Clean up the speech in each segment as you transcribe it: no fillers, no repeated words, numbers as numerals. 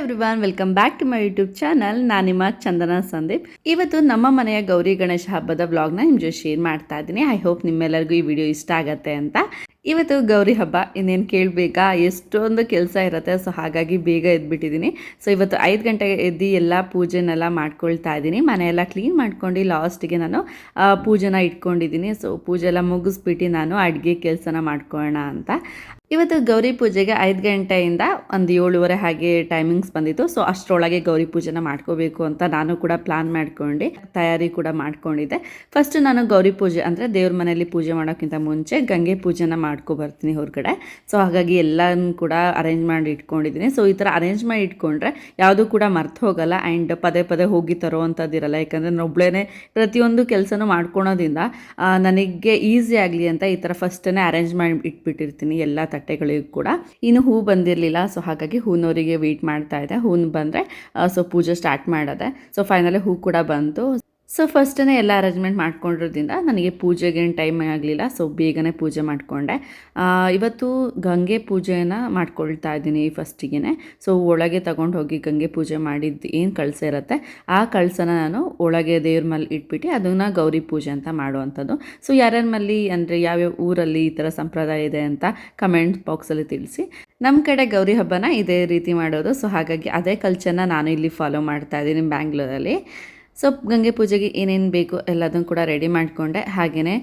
Everyone, welcome back to my YouTube channel. ನಾನು ನಿಮ್ಮ ಚಂದನಾ ಸಂದೀಪ್. ಇವತ್ತು ನಮ್ಮ ಮನೆಯ ಗೌರಿ ಗಣೇಶ ಹಬ್ಬದ ವ್ಲಾಗ್ನ ನಿಮ್ಮ ಜೊತೆ ಶೇರ್ ಮಾಡ್ತಾ ಇದ್ದೀನಿ. ಐ ಹೋಪ್ ನಿಮ್ಮೆಲ್ಲರಿಗೂ ಈ ವಿಡಿಯೋ ಇಷ್ಟ ಆಗತ್ತೆ ಅಂತ. ಇವತ್ತು ಗೌರಿ ಹಬ್ಬ, ಇನ್ನೇನು ಕೇಳಬೇಕಾ, ಎಷ್ಟೊಂದು ಕೆಲಸ ಇರುತ್ತೆ. ಸೊ ಹಾಗಾಗಿ ಬೇಗ ಎದ್ಬಿಟ್ಟಿದ್ದೀನಿ. ಸೊ ಇವತ್ತು 5 ಗಂಟೆಗೆ ಎದ್ದು ಎಲ್ಲ ಪೂಜೆನೆಲ್ಲ ಮಾಡ್ಕೊಳ್ತಾ ಇದ್ದೀನಿ. ಮನೆಯೆಲ್ಲ ಕ್ಲೀನ್ ಮಾಡ್ಕೊಂಡು ಲಾಸ್ಟಿಗೆ ನಾನು ಪೂಜೆನ ಇಟ್ಕೊಂಡಿದ್ದೀನಿ. ಸೊ ಪೂಜೆ ಎಲ್ಲ ಮುಗಿಸ್ಬಿಟ್ಟು ನಾನು ಅಡುಗೆ ಕೆಲಸನ ಮಾಡ್ಕೊಳ್ಳೋಣ ಅಂತ. ಇವತ್ತು ಗೌರಿ ಪೂಜೆಗೆ 5 ಗಂಟೆಯಿಂದ ಒಂದು 7:30 ಹಾಗೆ ಟೈಮಿಂಗ್ಸ್ ಬಂದಿತ್ತು. ಸೊ ಅಷ್ಟರೊಳಗೆ ಗೌರಿ ಪೂಜೆನ ಮಾಡ್ಕೋಬೇಕು ಅಂತ ನಾನು ಕೂಡ ಪ್ಲಾನ್ ಮಾಡ್ಕೊಂಡು ತಯಾರಿ ಕೂಡ ಮಾಡ್ಕೊಂಡಿದ್ದೆ. ಫಸ್ಟ್ ನಾನು ಗೌರಿ ಪೂಜೆ ಅಂದರೆ ದೇವ್ರ ಮನೆಯಲ್ಲಿ ಪೂಜೆ ಮಾಡೋಕ್ಕಿಂತ ಮುಂಚೆ ಗಂಗೆ ಪೂಜೆನ ಮಾಡ್ಕೊಬರ್ತೀನಿ ಹೊರಗಡೆ. ಸೊ ಹಾಗಾಗಿ ಎಲ್ಲನೂ ಕೂಡ ಅರೇಂಜ್ ಮಾಡಿ ಇಟ್ಕೊಂಡಿದ್ದೀನಿ. ಸೊ ಈ ಥರ ಅರೇಂಜ್ ಮಾಡಿ ಇಟ್ಕೊಂಡ್ರೆ ಯಾವುದೂ ಕೂಡ ಮರ್ತು ಹೋಗಲ್ಲ ಆ್ಯಂಡ್ ಪದೇ ಪದೇ ಹೋಗಿ ತರೋ ಅಂಥದ್ದಿರಲ್ಲ. ಯಾಕಂದರೆ ನಾನು ಒಬ್ಬಳೇ ಪ್ರತಿಯೊಂದು ಕೆಲಸನೂ ಮಾಡ್ಕೊಳೋದ್ರಿಂದ ನನಗೆ ಈಸಿ ಆಗಲಿ ಅಂತ ಈ ಥರ ಫಸ್ಟೇ ಅರೇಂಜ್ ಮಾಡಿ ಇಟ್ಬಿಟ್ಟಿರ್ತೀನಿ ಎಲ್ಲ ತಟ್ಟೆಗಳಿಗೂ ಕೂಡ. ಇನ್ನು ಹೂ ಬಂದಿರಲಿಲ್ಲ. ಸೊ ಹಾಗಾಗಿ ಹೂನವರಿಗೆ ವೆಯ್ಟ್ ಮಾಡ್ತಾ ಇದ್ದೆ. ಹೂನು ಬಂದರೆ ಸೊ ಪೂಜೆ ಸ್ಟಾರ್ಟ್ ಮಾಡೋದೆ. ಸೊ ಫೈನಲಿ ಹೂ ಕೂಡ ಬಂತು. ಸೊ ಫಸ್ಟೇ ಎಲ್ಲ ಅರೇಂಜ್ಮೆಂಟ್ ಮಾಡ್ಕೊಂಡಿರೋದ್ರಿಂದ ನನಗೆ ಪೂಜೆಗೆ ಟೈಮ್ ಆಗಲಿಲ್ಲ. ಸೊ ಬೇಗನೆ ಪೂಜೆ ಮಾಡಿಕೊಂಡೆ. ಇವತ್ತು ಗಂಗೆ ಪೂಜೆನ ಮಾಡ್ಕೊಳ್ತಾ ಇದ್ದೀನಿ ಫಸ್ಟಿಗೆ. ಸೊ ಒಳಗೆ ತಗೊಂಡು ಹೋಗಿ ಗಂಗೆ ಪೂಜೆ ಮಾಡಿದ್ದು ಏನು ಕಳಸ ಇರುತ್ತೆ ಆ ಕಳಸನ ನಾನು ಒಳಗೆ ದೇವ್ರ ಮೇಲೆ ಇಟ್ಬಿಟ್ಟು ಅದನ್ನು ಗೌರಿ ಪೂಜೆ ಅಂತ ಮಾಡುವಂಥದ್ದು. ಸೊ ಯಾರ್ಯಾರ ಮಲ್ಲಿ ಅಂದರೆ ಯಾವ್ಯಾವ ಊರಲ್ಲಿ ಈ ಥರ ಸಂಪ್ರದಾಯ ಇದೆ ಅಂತ ಕಮೆಂಟ್ ಬಾಕ್ಸಲ್ಲಿ ತಿಳಿಸಿ. ನಮ್ಮ ಕಡೆ ಗೌರಿ ಹಬ್ಬನ ಇದೇ ರೀತಿ ಮಾಡೋದು. ಸೊ ಹಾಗಾಗಿ ಅದೇ ಕಲ್ಚರ್ನ ನಾನು ಇಲ್ಲಿ ಫಾಲೋ ಮಾಡ್ತಾ ಇದ್ದೀನಿ ಬ್ಯಾಂಗ್ಳೂರಲ್ಲಿ. ಸೊ ಗಂಗೆ ಪೂಜೆಗೆ ಏನೇನು ಬೇಕು ಎಲ್ಲದನ್ನು ಕೂಡ ರೆಡಿ ಮಾಡಿಕೊಂಡೆ. ಹಾಗೆಯೇ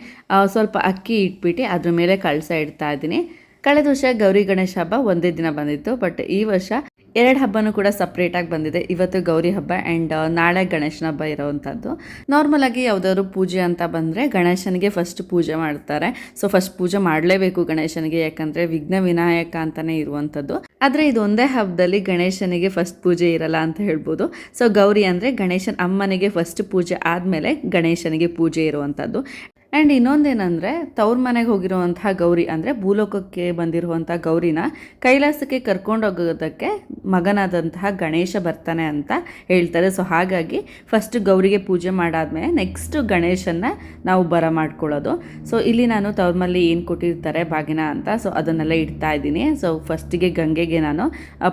ಸ್ವಲ್ಪ ಅಕ್ಕಿ ಇಟ್ಬಿಟ್ಟು ಅದ್ರ ಮೇಲೆ ಕಳಸ ಇಡ್ತಾ ಇದ್ದೀನಿ. ಕಳೆದ ವರ್ಷ ಗೌರಿ ಗಣೇಶ ಹಬ್ಬ ಒಂದೇ ದಿನ ಬಂದಿತ್ತು. ಬಟ್ ಈ ವರ್ಷ 2 ಹಬ್ಬನೂ ಕೂಡ ಸಪ್ರೇಟಾಗಿ ಬಂದಿದೆ. ಇವತ್ತು ಗೌರಿ ಹಬ್ಬ ಆ್ಯಂಡ್ ನಾಳೆ ಗಣೇಶನ ಹಬ್ಬ ಇರೋವಂಥದ್ದು. ನಾರ್ಮಲಾಗಿ ಯಾವುದಾದ್ರು ಪೂಜೆ ಅಂತ ಬಂದರೆ ಗಣೇಶನಿಗೆ ಫಸ್ಟ್ ಪೂಜೆ ಮಾಡ್ತಾರೆ. ಸೊ ಫಸ್ಟ್ ಪೂಜೆ ಮಾಡಲೇಬೇಕು ಗಣೇಶನಿಗೆ, ಯಾಕಂದರೆ ವಿಘ್ನ ವಿನಾಯಕ ಅಂತಲೇ ಇರುವಂಥದ್ದು. ಆದರೆ ಇದು ಒಂದೇ ಹಬ್ಬದಲ್ಲಿ ಗಣೇಶನಿಗೆ ಫಸ್ಟ್ ಪೂಜೆ ಇರಲ್ಲ ಅಂತ ಹೇಳ್ಬೋದು. ಸೊ ಗೌರಿ ಅಂದರೆ ಗಣೇಶನ ಅಮ್ಮನಿಗೆ ಫಸ್ಟ್ ಪೂಜೆ ಆದಮೇಲೆ ಗಣೇಶನಿಗೆ ಪೂಜೆ ಇರುವಂಥದ್ದು. ಆ್ಯಂಡ್ ಇನ್ನೊಂದೇನೆಂದರೆ ತವ್ರ ಮನೆಗೆ ಹೋಗಿರುವಂತಹ ಗೌರಿ ಅಂದರೆ ಭೂಲೋಕಕ್ಕೆ ಬಂದಿರುವಂಥ ಗೌರಿನ ಕೈಲಾಸಕ್ಕೆ ಕರ್ಕೊಂಡೋಗೋದಕ್ಕೆ ಮಗನಾದಂತಹ ಗಣೇಶ ಬರ್ತಾನೆ ಅಂತ ಹೇಳ್ತಾರೆ. ಸೊ ಹಾಗಾಗಿ ಫಸ್ಟ್ ಗೌರಿಗೆ ಪೂಜೆ ಮಾಡಾದ್ಮೇಲೆ ನೆಕ್ಸ್ಟ್ ಗಣೇಶನ್ನ ನಾವು ಬರ ಮಾಡ್ಕೊಳ್ಳೋದು. ಸೊ ಇಲ್ಲಿ ನಾನು ತವ್ರ ಮನೇಲಿ ಏನು ಕೊಟ್ಟಿರ್ತಾರೆ ಬಾಗಿನ ಅಂತ, ಸೊ ಅದನ್ನೆಲ್ಲ ಇಡ್ತಾ ಇದ್ದೀನಿ. ಸೊ ಫಸ್ಟಿಗೆ ಗಂಗೆಗೆ ನಾನು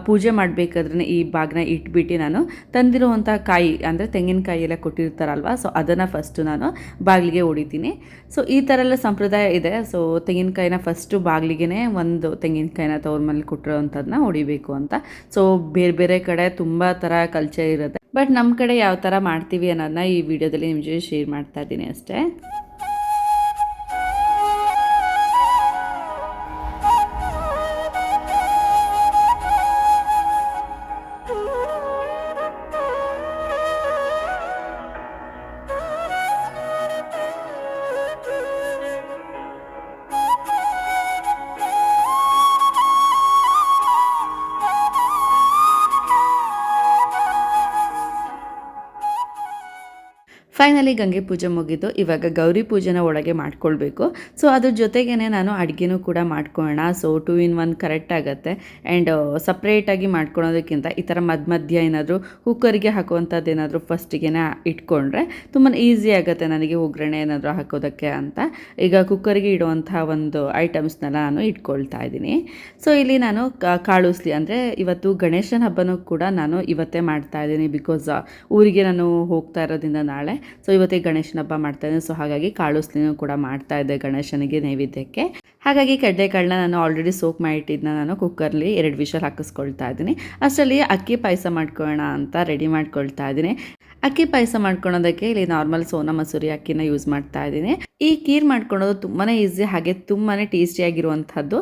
ಪೂಜೆ ಮಾಡಬೇಕಾದ್ರೆ ಈ ಬಾಗಿನ ಇಟ್ಬಿಟ್ಟು ನಾನು ತಂದಿರುವಂಥ ಕಾಯಿ ಅಂದರೆ ತೆಂಗಿನಕಾಯಿ ಎಲ್ಲ ಕೊಟ್ಟಿರ್ತಾರಲ್ವ, ಸೊ ಅದನ್ನು ಫಸ್ಟು ನಾನು ಬಾಗಿಲಿಗೆ ಹೊಡಿತೀನಿ. ಸೊ ಈ ಥರ ಎಲ್ಲ ಸಂಪ್ರದಾಯ ಇದೆ. ಸೊ ತೆಂಗಿನಕಾಯಿನ ಫಸ್ಟು ಬಾಗಿಲಿಗೆ ಒಂದು ತೆಂಗಿನಕಾಯಿನ ತವ್ರ ಮೇಲೆ ಕೊಟ್ಟಿರೋವಂಥದ್ದನ್ನ ಹೊಡಿಬೇಕು ಅಂತ. ಸೊ ಬೇರೆ ಬೇರೆ ಕಡೆ ತುಂಬ ಥರ ಕಲ್ಚರ್ ಇರುತ್ತೆ. ಬಟ್ ನಮ್ಮ ಕಡೆ ಯಾವ ಥರ ಮಾಡ್ತೀವಿ ಅನ್ನೋದನ್ನ ಈ ವಿಡಿಯೋದಲ್ಲಿ ನಿಮ್ಮ ಜೊತೆ ಶೇರ್ ಮಾಡ್ತಾ ಇದ್ದೀನಿ ಅಷ್ಟೇ. ಫೈನಲಿ ಗಂಗೆ ಪೂಜೆ ಮುಗಿದು ಇವಾಗ ಗೌರಿ ಪೂಜೆನ ಒಳಗೆ ಮಾಡ್ಕೊಳ್ಬೇಕು. ಸೊ ಅದ್ರ ಜೊತೆಗೇ ನಾನು ಅಡುಗೆನೂ ಕೂಡ ಮಾಡ್ಕೊಳ್ಳೋಣ. ಸೊ 2 in 1 ಕರೆಕ್ಟ್ ಆಗುತ್ತೆ. ಆ್ಯಂಡ್ ಸಪ್ರೇಟಾಗಿ ಮಾಡ್ಕೊಳೋದಕ್ಕಿಂತ ಈ ಥರ ಮಧ್ಯ ಏನಾದರೂ ಕುಕ್ಕರಿಗೆ ಹಾಕುವಂಥದ್ದು ಏನಾದರೂ ಫಸ್ಟಿಗೆ ಇಟ್ಕೊಂಡ್ರೆ ತುಂಬಾ ಈಸಿ ಆಗುತ್ತೆ ನನಗೆ ಒಗ್ಗರಣೆ ಏನಾದರೂ ಹಾಕೋದಕ್ಕೆ ಅಂತ. ಈಗ ಕುಕ್ಕರಿಗೆ ಇಡುವಂಥ ಒಂದು ಐಟಮ್ಸ್ನೆಲ್ಲ ನಾನು ಇಟ್ಕೊಳ್ತಾ ಇದ್ದೀನಿ. ಸೊ ಇಲ್ಲಿ ನಾನು ಕಾಳುಸ್ಲಿ ಅಂದರೆ ಇವತ್ತು ಗಣೇಶನ ಹಬ್ಬನೂ ಕೂಡ ನಾನು ಇವತ್ತೇ ಮಾಡ್ತಾ ಇದ್ದೀನಿ. ಬಿಕಾಸ್ ಊರಿಗೆ ನಾನು ಹೋಗ್ತಾ ಇರೋದ್ರಿಂದ ನಾಳೆ. ಸೊ ಇವತ್ತಿಗೆ ಗಣೇಶನ ಹಬ್ಬ ಮಾಡ್ತಾ ಇದ್ದೀನಿ. ಸೊ ಹಾಗಾಗಿ ಕಾಳುಸ್ಲಿನೂ ಕೂಡ ಮಾಡ್ತಾ ಇದ್ದೆ ಗಣೇಶನಿಗೆ ನೈವೇದ್ಯಕ್ಕೆ. ಹಾಗಾಗಿ ಕಡಲೆಕಾಳನ್ನ ನಾನು ಆಲ್ರೆಡಿ ಸೋಕ್ ಮಾಡಿಟ್ಟಿದ್ದನ್ನ ನಾನು ಕುಕ್ಕರ್ಲಿ 2 ವಿಷಲ್ ಹಾಕಿಸ್ಕೊಳ್ತಾ ಇದ್ದೀನಿ. ಅಷ್ಟರಲ್ಲಿ ಅಕ್ಕಿ ಪಾಯಸ ಮಾಡ್ಕೊಳ್ಳೋಣ ಅಂತ ರೆಡಿ ಮಾಡ್ಕೊಳ್ತಾ ಇದ್ದೀನಿ. ಅಕ್ಕಿ ಪಾಯಸ ಮಾಡ್ಕೊಳೋದಕ್ಕೆ ಇಲ್ಲಿ ನಾರ್ಮಲ್ ಸೋನಾ ಮಸೂರಿ ಅಕ್ಕಿನ ಯೂಸ್ ಮಾಡ್ತಾ ಇದ್ದೀನಿ. ಈ ಖೀರ್ ಮಾಡ್ಕೊಳೋದು ತುಂಬಾ ಈಸಿ, ಹಾಗೆ ತುಂಬಾ ಟೇಸ್ಟಿಯಾಗಿರುವಂಥದ್ದು.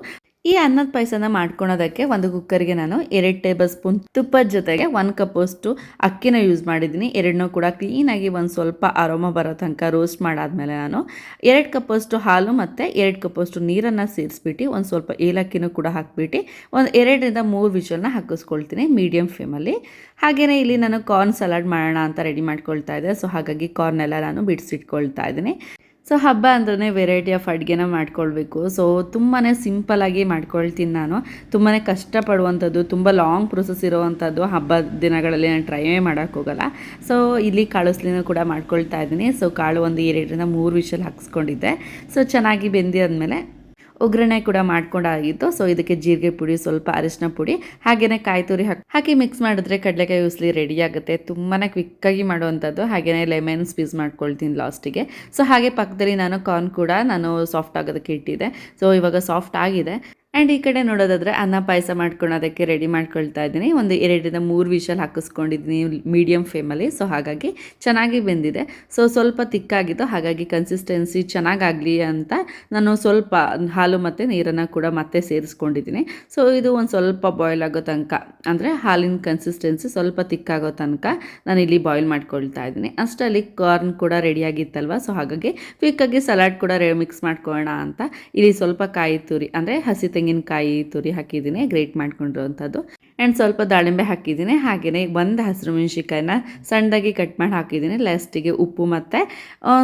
ಈ ಅನ್ನದ ಪಾಯಸನ ಮಾಡ್ಕೊಳೋದಕ್ಕೆ ಒಂದು ಕುಕ್ಕರ್ಗೆ ನಾನು 2 ಟೇಬಲ್ ಸ್ಪೂನ್ ತುಪ್ಪದ ಜೊತೆಗೆ 1 ಕಪ್ಪಷ್ಟು ಅಕ್ಕಿನ ಯೂಸ್ ಮಾಡಿದ್ದೀನಿ. ಎರಡನ್ನೂ ಕೂಡ ಕ್ಲೀನಾಗಿ ಒಂದು ಸ್ವಲ್ಪ ಅರೋಮ ಬರೋ ತನಕ ರೋಸ್ಟ್ ಮಾಡಾದ್ಮೇಲೆ ನಾನು 2 ಕಪ್ಪಷ್ಟು ಹಾಲು ಮತ್ತು 2 ಕಪ್ಪಷ್ಟು ನೀರನ್ನು ಸೇರಿಸ್ಬಿಟ್ಟು ಒಂದು ಸ್ವಲ್ಪ ಏಲಕ್ಕಿನೂ ಕೂಡ ಹಾಕ್ಬಿಟ್ಟು ಒಂದು 2 ರಿಂದ 3 ವಿಷಲ್ನ ಹಾಕಿಸ್ಕೊಳ್ತೀನಿ ಮೀಡಿಯಮ್ ಫ್ಲೇಮಲ್ಲಿ. ಹಾಗೆಯೇ ಇಲ್ಲಿ ನಾನು ಕಾರ್ನ್ ಸಲಾಡ್ ಮಾಡೋಣ ಅಂತ ರೆಡಿ ಮಾಡ್ಕೊಳ್ತಾ ಇದ್ದೆ. ಸೊ ಹಾಗಾಗಿ ಕಾರ್ನೆಲ್ಲ ನಾನು ಬಿಡಿಸಿಟ್ಕೊಳ್ತಾ ಇದ್ದೀನಿ. ಸೊ ಹಬ್ಬ ಅಂದ್ರೆ ವೆರೈಟಿ ಆಫ್ ಅಡುಗೆನ ಮಾಡ್ಕೊಳ್ಬೇಕು. ಸೊ ತುಂಬಾ ಸಿಂಪಲಾಗಿ ಮಾಡ್ಕೊಳ್ತೀನಿ ನಾನು. ತುಂಬಾ ಕಷ್ಟಪಡುವಂಥದ್ದು, ತುಂಬ ಲಾಂಗ್ ಪ್ರೊಸೆಸ್ ಇರೋವಂಥದ್ದು ಹಬ್ಬದ ದಿನಗಳಲ್ಲಿ ನಾನು ಟ್ರೈವೇ ಮಾಡೋಕ್ಕೋಗಲ್ಲ. ಸೊ ಇಲ್ಲಿ ಕಾಳುಸ್ಲಿನೂ ಕೂಡ ಮಾಡ್ಕೊಳ್ತಾ ಇದ್ದೀನಿ. ಸೊ ಕಾಳು ಒಂದು 2 ರಿಂದ 3 ವಿಷಲ್ ಹಾಕಿಸ್ಕೊಂಡಿದ್ದೆ. ಸೊ ಚೆನ್ನಾಗಿ ಬೆಂದಿದ್ಮೇಲೆ ಒಗ್ಗರಣೆ ಕೂಡ ಮಾಡ್ಕೊಂಡಾಗಿತ್ತು. ಸೊ ಇದಕ್ಕೆ ಜೀರಿಗೆ ಪುಡಿ, ಸ್ವಲ್ಪ ಅರಿಶಿನ ಪುಡಿ, ಹಾಗೇನೆ ಕಾಯಿ ತುರಿ ಹಾಕಿ ಮಿಕ್ಸ್ ಮಾಡಿದ್ರೆ ಕಡಲೆಕಾಯಿ ಉಸ್ಲಿ ರೆಡಿ ಆಗುತ್ತೆ. ತುಂಬಾನೇ ಕ್ವಿಕ್ಕಾಗಿ ಮಾಡುವಂಥದ್ದು. ಹಾಗೇನೆ ಲೆಮನ್ ಸ್ಕ್ವೀಸ್ ಮಾಡ್ಕೊಳ್ತೀನಿ ಲಾಸ್ಟಿಗೆ. ಸೊ ಹಾಗೆ ಪಕ್ಕದಲ್ಲಿ ನಾನು ಕಾರ್ನ್ ಕೂಡ ಸಾಫ್ಟ್ ಆಗೋದಕ್ಕೆ ಇಟ್ಟಿದ್ದೆ. ಸೊ ಇವಾಗ ಸಾಫ್ಟ್ ಆಗಿದೆ. ಆ್ಯಂಡ್ ಈ ಕಡೆ ನೋಡೋದಾದರೆ ಅನ್ನ ಪಾಯಸ ಮಾಡ್ಕೊಳ್ಳೋದಕ್ಕೆ ರೆಡಿ ಮಾಡ್ಕೊಳ್ತಾ ಇದ್ದೀನಿ. ಒಂದು 2-3 ವಿಷಲ್ ಹಾಕಿಸ್ಕೊಂಡಿದ್ದೀನಿ ಮೀಡಿಯಮ್ ಫ್ಲೇಮಲ್ಲಿ. ಸೊ ಹಾಗಾಗಿ ಚೆನ್ನಾಗಿ ಬೆಂದಿದೆ. ಸೊ ಸ್ವಲ್ಪ ತಿಕ್ಕಾಗಿತ್ತು, ಹಾಗಾಗಿ ಕನ್ಸಿಸ್ಟೆನ್ಸಿ ಚೆನ್ನಾಗಾಗಲಿ ಅಂತ ನಾನು ಸ್ವಲ್ಪ ಹಾಲು ಮತ್ತು ನೀರನ್ನು ಕೂಡ ಮತ್ತೆ ಸೇರಿಸ್ಕೊಂಡಿದ್ದೀನಿ. ಸೊ ಇದು ಒಂದು ಸ್ವಲ್ಪ ಬಾಯ್ಲ್ ಆಗೋ ತನಕ, ಅಂದರೆ ಹಾಲಿನ ಕನ್ಸಿಸ್ಟೆನ್ಸಿ ಸ್ವಲ್ಪ ತಿಕ್ಕಾಗೋ ತನಕ ನಾನು ಇಲ್ಲಿ ಬಾಯ್ಲ್ ಮಾಡ್ಕೊಳ್ತಾ ಇದ್ದೀನಿ. ಅಷ್ಟರಲ್ಲಿ ಕಾರ್ನ್ ಕೂಡ ರೆಡಿಯಾಗಿತ್ತಲ್ವ. ಸೊ ಹಾಗಾಗಿ ಕ್ವಿಕ್ಕಾಗಿ ಸಲಾಡ್ ಕೂಡ ಮಿಕ್ಸ್ ಮಾಡ್ಕೊಳ್ಳೋಣ ಅಂತ ಇಲ್ಲಿ ಸ್ವಲ್ಪ ಕಾಯಿ ತುರಿ, ಅಂದರೆ ಹಸಿ ತೆಂಗಿನಕಾಯಿ ತುರಿ ಹಾಕಿದ್ದೀನಿ, ಗ್ರೇಟ್ ಮಾಡ್ಕೊಂಡಿರುವಂಥದ್ದು. ಆ್ಯಂಡ್ ಸ್ವಲ್ಪ ದಾಳಿಂಬೆ ಹಾಕಿದ್ದೀನಿ. ಹಾಗೆಯೇ ಒಂದು ಹಸಿರು ಮೆಣಸಿನ್ಕಾಯಿನ ಸಣ್ಣದಾಗಿ ಕಟ್ ಮಾಡಿ ಹಾಕಿದ್ದೀನಿ. ಲಾಸ್ಟಿಗೆ ಉಪ್ಪು ಮತ್ತು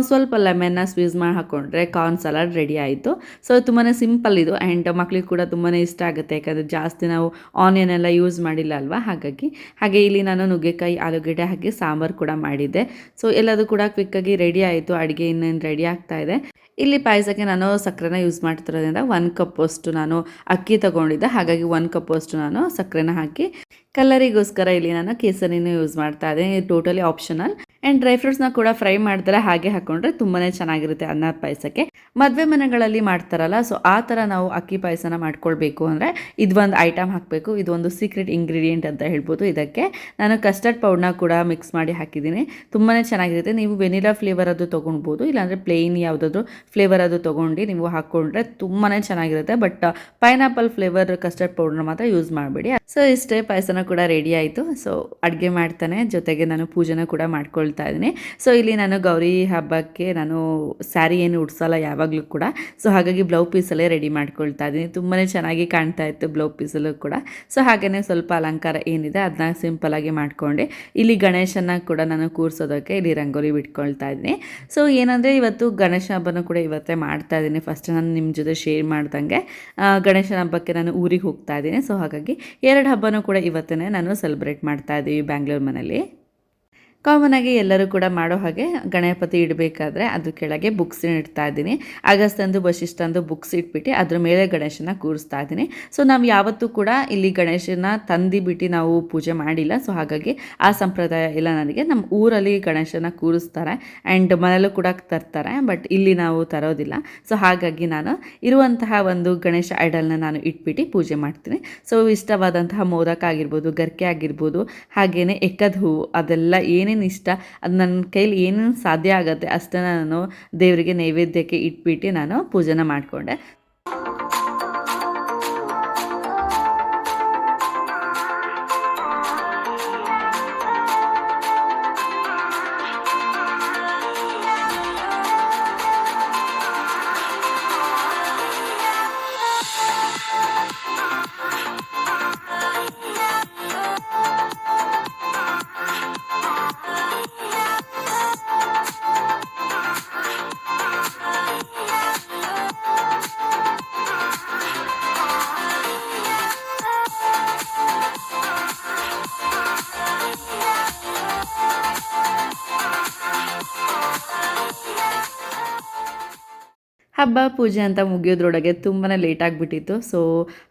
ಸ್ವಲ್ಪ ಲೆಮನ್ನ ಸ್ಕ್ವೀಸ್ ಮಾಡಿ ಹಾಕ್ಕೊಂಡ್ರೆ ಕಾರ್ನ್ ಸಲಾಡ್ ರೆಡಿ ಆಯಿತು. ಸೊ ತುಂಬಾ ಸಿಂಪಲ್ ಇದು. ಆ್ಯಂಡ್ ಮಕ್ಳಿಗೆ ಕೂಡ ತುಂಬಾ ಇಷ್ಟ ಆಗುತ್ತೆ, ಯಾಕಂದರೆ ಜಾಸ್ತಿ ನಾವು ಆನಿಯನ್ ಎಲ್ಲ ಯೂಸ್ ಮಾಡಿಲ್ಲ ಅಲ್ವಾ. ಹಾಗೆ ಇಲ್ಲಿ ನಾನು ನುಗ್ಗೆಕಾಯಿ, ಆಲೂಗಡ್ಡೆ ಹಾಕಿ ಸಾಂಬಾರು ಕೂಡ ಮಾಡಿದ್ದೆ. ಸೊ ಎಲ್ಲದೂ ಕೂಡ ಕ್ವಿಕ್ಕಾಗಿ ರೆಡಿ ಆಯಿತು. ಅಡುಗೆ ಇನ್ನೇನು ರೆಡಿ ಆಗ್ತಾ ಇದೆ. ಇಲ್ಲಿ ಪಾಯಸಕ್ಕೆ ನಾನು ಸಕ್ಕರೆನ ಯೂಸ್ ಮಾಡ್ತಿರೋದ್ರಿಂದ 1 ಕಪ್ ಅಷ್ಟು ನಾನು ಅಕ್ಕಿ ತೊಗೊಂಡಿದ್ದೆ. ಹಾಗಾಗಿ 1 ಕಪ್ ಅಷ್ಟು ನಾನು ಸಕ್ಕರೆನ ಹಾಕಿ, ಕಲರಿಗೋಸ್ಕರ ಇಲ್ಲಿ ನಾನು ಕೇಸರಿನೂ ಯೂಸ್ ಮಾಡ್ತಾ ಇದ್ದೀನಿ. Totally optional. ಆ್ಯಂಡ್ ಡ್ರೈ ಫ್ರೂಟ್ಸ್ನ ಕೂಡ ಫ್ರೈ ಮಾಡ್ತಾರೆ, ಹಾಗೆ ಹಾಕ್ಕೊಂಡ್ರೆ ತುಂಬಾ ಚೆನ್ನಾಗಿರುತ್ತೆ ಅನ್ನ ಪಾಯಸಕ್ಕೆ. ಮದುವೆ ಮನೆಗಳಲ್ಲಿ ಮಾಡ್ತಾರಲ್ಲ, ಸೊ ಆ ಥರ ನಾವು ಅಕ್ಕಿ ಪಾಯಸನ ಮಾಡ್ಕೊಳ್ಬೇಕು ಅಂದರೆ ಇದೊಂದು ಐಟಮ್ ಹಾಕಬೇಕು. ಇದೊಂದು ಸೀಕ್ರೆಟ್ ಇಂಗ್ರೀಡಿಯೆಂಟ್ ಅಂತ ಹೇಳ್ಬೋದು. ಇದಕ್ಕೆ ನಾನು ಕಸ್ಟರ್ಡ್ ಪೌಡ್ರನ್ನ ಕೂಡ ಮಿಕ್ಸ್ ಮಾಡಿ ಹಾಕಿದ್ದೀನಿ. ತುಂಬಾ ಚೆನ್ನಾಗಿರುತ್ತೆ. ನೀವು ವೆನಿಲಾ ಫ್ಲೇವರ್ ಅದು ತೊಗೊಳ್ಬೋದು, ಇಲ್ಲಾಂದರೆ ಪ್ಲೇನ್ ಯಾವುದಾದ್ರೂ ಫ್ಲೇವರ್ ಅದು ತೊಗೊಂಡು ನೀವು ಹಾಕ್ಕೊಂಡ್ರೆ ತುಂಬಾ ಚೆನ್ನಾಗಿರುತ್ತೆ. ಬಟ್ ಪೈನಾಪಲ್ ಫ್ಲೇವರ್ ಕಸ್ಟರ್ಡ್ ಪೌಡ್ರನ್ನ ಮಾತ್ರ ಯೂಸ್ ಮಾಡಬೇಡಿ. ಸೊ ಇಷ್ಟೇ, ಪಾಯಸನ ಕೂಡ ರೆಡಿ ಆಯಿತು. ಸೊ ಅಡುಗೆ ಮಾಡ್ತಾನೆ ಜೊತೆಗೆ ನಾನು ಪೂಜೆನ ಕೂಡ ಮಾಡ್ಕೊಳ್ತಾ ಇದ್ದೀನಿ. ಸೊ ಇಲ್ಲಿ ನಾನು ಗೌರಿ ಹಬ್ಬಕ್ಕೆ ನಾನು ಸ್ಯಾರಿ ಏನು ಉಡ್ಸಲ್ಲ ಯಾವಾಗಲೂ ಕೂಡ. ಸೊ ಹಾಗಾಗಿ ಬ್ಲೌಸ್ ಪೀಸಲ್ಲೇ ರೆಡಿ ಮಾಡ್ಕೊಳ್ತಾ ಇದ್ದೀನಿ. ತುಂಬಾ ಚೆನ್ನಾಗಿ ಕಾಣ್ತಾ ಇತ್ತು ಬ್ಲೌಸ್ ಪೀಸಲ್ಲೂ ಕೂಡ. ಸೊ ಹಾಗೆಯೇ ಸ್ವಲ್ಪ ಅಲಂಕಾರ ಏನಿದೆ ಅದನ್ನ ಸಿಂಪಲಾಗಿ ಮಾಡ್ಕೊಂಡೆ. ಇಲ್ಲಿ ಗಣೇಶನ ಕೂಡ ನಾನು ಕೂರಿಸೋದಕ್ಕೆ ಇಲ್ಲಿ ರಂಗೋಲಿ ಬಿಟ್ಕೊಳ್ತಾ ಇದ್ದೀನಿ. ಸೊ ಏನಂದರೆ ಇವತ್ತು ಗಣೇಶ ಹಬ್ಬನೂ ಕೂಡ ಇವತ್ತೇ ಮಾಡ್ತಾ ಇದ್ದೀನಿ. ಫಸ್ಟ್ ನಾನು ನಿಮ್ಮ ಜೊತೆ ಶೇರ್ ಮಾಡ್ದಂಗೆ ಗಣೇಶನ ಹಬ್ಬಕ್ಕೆ ನಾನು ಊರಿಗೆ ಹೋಗ್ತಾ ಇದ್ದೀನಿ. ಸೊ ಹಾಗಾಗಿ 2 ಹಬ್ಬನೂ ಕೂಡ ಇವತ್ತೇ ನಾನು ಸೆಲೆಬ್ರೇಟ್ ಮಾಡ್ತಾ ಇದ್ದೀವಿ ಬ್ಯಾಂಗ್ಳೂರು ಮನೇಲಿ. ಕಾಮನ್ ಆಗಿ ಎಲ್ಲರೂ ಕೂಡ ಮಾಡೋ ಹಾಗೆ ಗಣಪತಿ ಇಡಬೇಕಾದ್ರೆ ಅದ್ರ ಕೆಳಗೆ ಬುಕ್ಸ್ ಇಡ್ತಾ ಇದ್ದೀನಿ. ಅಗಸ್ತಂದು ವಶಿಷ್ಠಂದು ಬುಕ್ಸ್ ಇಟ್ಬಿಟ್ಟು ಅದ್ರ ಮೇಲೆ ಗಣೇಶನ ಕೂರಿಸ್ತಾ ಇದ್ದೀನಿ. ಸೊ ನಾವು ಯಾವತ್ತೂ ಕೂಡ ಇಲ್ಲಿ ಗಣೇಶನ ತಂದಿಬಿಟ್ಟು ನಾವು ಪೂಜೆ ಮಾಡಿಲ್ಲ. ಸೊ ಹಾಗಾಗಿ ಆ ಸಂಪ್ರದಾಯ ಇಲ್ಲ ನನಗೆ. ನಮ್ಮ ಊರಲ್ಲಿ ಗಣೇಶನ ಕೂರಿಸ್ತಾರೆ ಆ್ಯಂಡ್ ಮನೆಯಲ್ಲೂ ಕೂಡ ತರ್ತಾರೆ, ಬಟ್ ಇಲ್ಲಿ ನಾವು ತರೋದಿಲ್ಲ. ಸೊ ಹಾಗಾಗಿ ನಾನು ಇರುವಂತಹ ಒಂದು ಗಣೇಶ ಐಡಲ್ನ ನಾನು ಇಟ್ಬಿಟ್ಟು ಪೂಜೆ ಮಾಡ್ತೀನಿ. ಸೊ ಇಷ್ಟವಾದಂತಹ ಮೋದಕ ಆಗಿರ್ಬೋದು, ಗರ್ಕೆ ಆಗಿರ್ಬೋದು, ಹಾಗೆಯೇ ಎಕ್ಕದ ಹೂವು, ಅದೆಲ್ಲ ಏನೇನು ಇಷ್ಟ ಅದು ನನ್ನ ಕೈಲಿ ಏನೇನು ಸಾಧ್ಯ ಆಗುತ್ತೆ ಅಷ್ಟನ್ನು ನಾನು ದೇವರಿಗೆ ನೈವೇದ್ಯಕ್ಕೆ ಇಟ್ಬಿಟ್ಟು ನಾನು ಪೂಜೆನ ಮಾಡಿಕೊಂಡೆ. ಹಬ್ಬ ಪೂಜೆ ಅಂತ ಮುಗಿಯೋದ್ರೊಳಗೆ ತುಂಬಾ ಲೇಟ್ ಆಗಿಬಿಟ್ಟಿತ್ತು. ಸೊ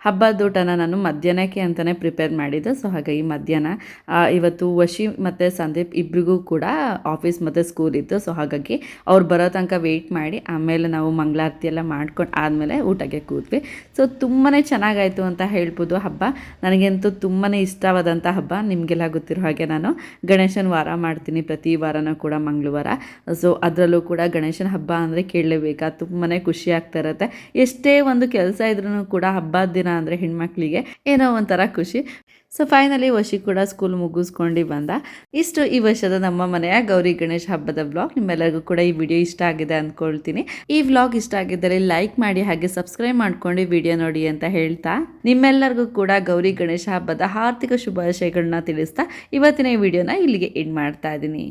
ಹಬ್ಬದ ಊಟನ ನಾನು ಮಧ್ಯಾಹ್ನಕ್ಕೆ ಅಂತಲೇ ಪ್ರಿಪೇರ್ ಮಾಡಿದ್ದು. ಸೊ ಹಾಗಾಗಿ ಮಧ್ಯಾಹ್ನ ಇವತ್ತು ವಶಿ ಮತ್ತು ಸಂದೀಪ್ ಇಬ್ಬರಿಗೂ ಕೂಡ ಆಫೀಸ್ ಮತ್ತು ಸ್ಕೂಲ್ ಇತ್ತು. ಸೊ ಹಾಗಾಗಿ ಅವ್ರು ಬರೋ ತನಕ ವೆಯ್ಟ್ ಮಾಡಿ ಆಮೇಲೆ ನಾವು ಮಂಗಳಾರತಿ ಎಲ್ಲ ಮಾಡ್ಕೊಂಡು ಆದಮೇಲೆ ಊಟಕ್ಕೆ ಕೂತ್ವಿ. ಸೊ ತುಂಬಾ ಚೆನ್ನಾಗಾಯಿತು ಅಂತ ಹೇಳ್ಬೋದು ಹಬ್ಬ. ನನಗಂತೂ ತುಂಬಾ ಇಷ್ಟವಾದಂಥ ಹಬ್ಬ. ನಿಮಗೆಲ್ಲ ಗೊತ್ತಿರೋ ಹಾಗೆ ನಾನು ಗಣೇಶನ ವಾರ ಮಾಡ್ತೀನಿ, ಪ್ರತಿ ವಾರನೂ ಕೂಡ ಮಂಗಳವಾರ. ಸೊ ಅದರಲ್ಲೂ ಕೂಡ ಗಣೇಶನ ಹಬ್ಬ ಅಂದರೆ ಕೇಳಲೇಬೇಕಾ, ತುಂಬಾ ಖುಷಿ ಆಗ್ತಾ ಇರುತ್ತೆ. ಎಷ್ಟೇ ಒಂದು ಕೆಲಸ ಇದ್ರೂ ಕೂಡ ಹಬ್ಬದ ದಿನ ಅಂದರೆ ಹೆಣ್ಮಕ್ಳಿಗೆ ಏನೋ ಒಂಥರ ಖುಷಿ. ಸೊ ಫೈನಲಿ ವಶಿ ಕೂಡ ಸ್ಕೂಲ್ ಮುಗಿಸ್ಕೊಂಡು ಬಂದ. ಇಷ್ಟು ಈ ವರ್ಷದ ನಮ್ಮ ಮನೆಯ ಗೌರಿ ಗಣೇಶ ಹಬ್ಬದ ವ್ಲಾಗ್. ನಿಮ್ಮೆಲ್ಲರಿಗೂ ಕೂಡ ಈ ವಿಡಿಯೋ ಇಷ್ಟ ಆಗಿದೆ ಅಂದ್ಕೊಳ್ತೀನಿ. ಈ ವ್ಲಾಗ್ ಇಷ್ಟ ಆಗಿದ್ದರೆ ಲೈಕ್ ಮಾಡಿ, ಹಾಗೆ ಸಬ್ಸ್ಕ್ರೈಬ್ ಮಾಡ್ಕೊಂಡು ವಿಡಿಯೋ ನೋಡಿ ಅಂತ ಹೇಳ್ತಾ ನಿಮ್ಮೆಲ್ಲರಿಗೂ ಕೂಡ ಗೌರಿ ಗಣೇಶ ಹಬ್ಬದ ಹಾರ್ದಿಕ ಶುಭಾಶಯಗಳನ್ನ ತಿಳಿಸ್ತಾ ಇವತ್ತಿನ ಈ ವಿಡಿಯೋನ ಇಲ್ಲಿಗೆ ಎಂಡ್ ಮಾಡ್ತಾ ಇದ್ದೀನಿ.